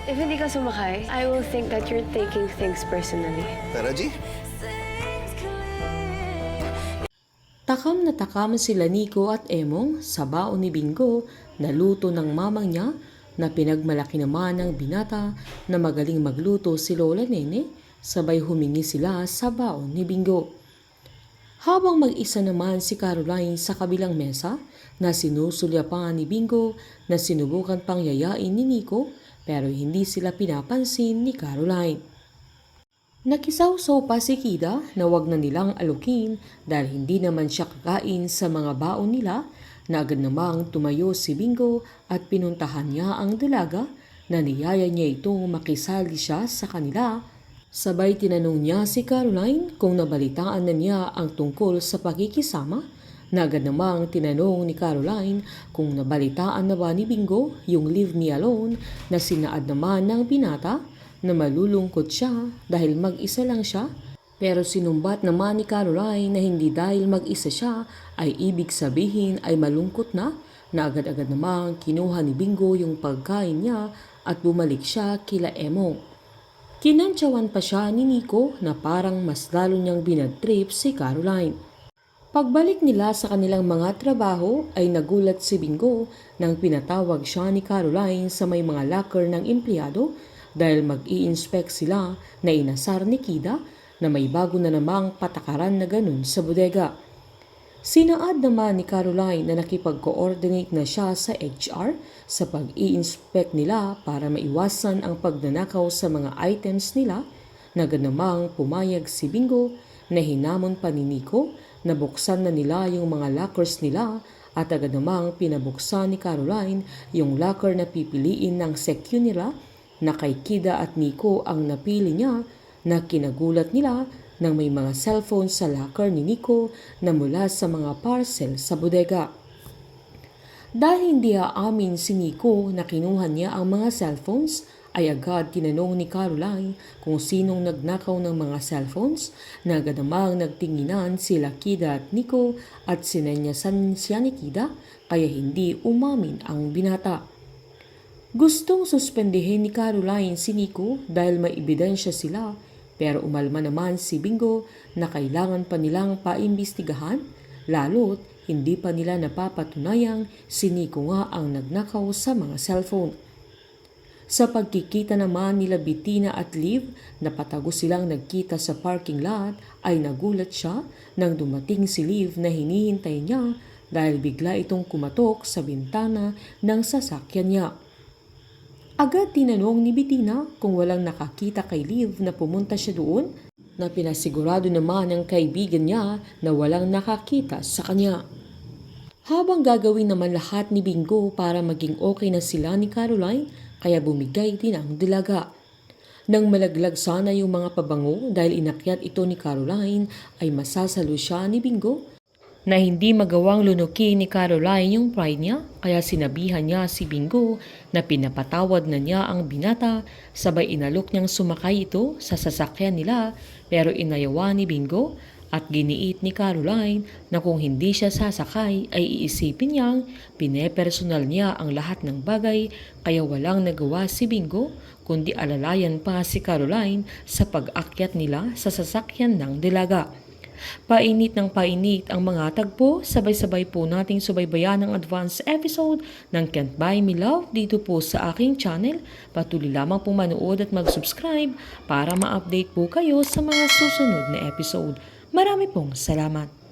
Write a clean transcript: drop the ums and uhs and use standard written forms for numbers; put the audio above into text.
If hindi ka sumakay, I will think that you're taking things personally. Tara, G. Takam sila Nico at Emong sa baon ni Bingo na luto ng mamang niya na pinagmalaki naman ng binata na magaling magluto si Lola Nene, sabay humingi sila sa baon ni Bingo. Habang mag-isa naman si Caroline sa kabilang mesa na sinusulyapan ni Bingo na sinubukan pang yayain ni Nico pero hindi sila pinapansin ni Caroline. Nakisawsaw pa si Kida na wag na nilang alukin dahil hindi naman siya kakain sa mga baon nila na agad namang tumayo si Bingo at pinuntahan niya ang dalaga na niyaya niya itong makisali siya sa kanila. Sabay tinanong niya si Caroline kung nabalitaan na niya ang tungkol sa pakikisama na agad namang tinanong ni Caroline kung nabalitaan na ba ni Bingo yung leave me alone na sinaad naman ng binata na malulungkot siya dahil mag-isa lang siya. Pero sinumbat naman ni Caroline na hindi dahil mag-isa siya ay ibig sabihin ay malungkot na agad-agad namang kinuha ni Bingo yung pagkain niya at bumalik siya kila Emong. Kinantsawan pa siya ni Nico na parang mas lalo niyang binadtrip si Caroline. Pagbalik nila sa kanilang mga trabaho ay nagulat si Bingo nang pinatawag siya ni Caroline sa may mga locker ng empleyado dahil mag-i-inspect sila na inasar ni Kida na may bago na namang patakaran na ganun sa bodega. Sinaad naman ni Caroline na nakipag-coordinate na siya sa HR sa pag-i-inspect nila para maiwasan ang pagnanakaw sa mga items nila na ganamang pumayag si Bingo na hinamon pa ni Nico na buksan na nila yung mga lockers nila at agad namang pinabuksan ni Caroline yung locker na pipiliin ng secure nila na kay Kida at Nico ang napili niya na kinagulat nila nang may mga cellphone sa locker ni Nico na mula sa mga parcel sa bodega. Dahil hindi aamin si Nico na kinuha niya ang mga cellphones, ay agad tinanong ni Caroline kung sinong nagnakaw ng mga cellphones na agad namang nagtinginan sila Kida at Nico at sinenyasan siya ni Kida kaya hindi umamin ang binata. Gustong suspendihin ni Caroline si Nico dahil may ebidensya sila pero umalma naman si Bingo na kailangan pa nilang paimbestigahan lalo't hindi pa nila napapatunayang si Nico nga ang nagnakaw sa mga cellphone. Sa pagkikita naman nila Bettina at Liv na patago silang nagkita sa parking lot ay nagulat siya nang dumating si Liv na hinihintay niya dahil bigla itong kumatok sa bintana ng sasakyan niya. Agad tinanong ni Bettina kung walang nakakita kay Liv na pumunta siya doon na pinasigurado naman ng kaibigan niya na walang nakakita sa kanya. Habang gagawin naman lahat ni Bingo para maging okay na sila ni Caroline kaya bumigay din ang dalaga. Nang malaglag sana yung mga pabango dahil inakyat ito ni Caroline ay masasalo siya ni Bingo na hindi magawang lunukin ni Caroline yung pride niya kaya sinabihan niya si Bingo na pinapatawad na niya ang binata sabay inalok niyang sumakay ito sa sasakyan nila pero inayawan ni Bingo at giniit ni Caroline na kung hindi siya sasakay ay iisipin niyang pinepersonal niya ang lahat ng bagay kaya walang nagawa si Bingo kundi alalayan pa si Caroline sa pag-akyat nila sa sasakyan ng dalaga. Painit ng painit ang mga tagpo, sabay-sabay po nating subaybayan ang advance episode ng Can't Buy Me Love dito po sa aking channel. Patuloy lamang pong manood at mag-subscribe para ma-update po kayo sa mga susunod na episode. Marami pong salamat!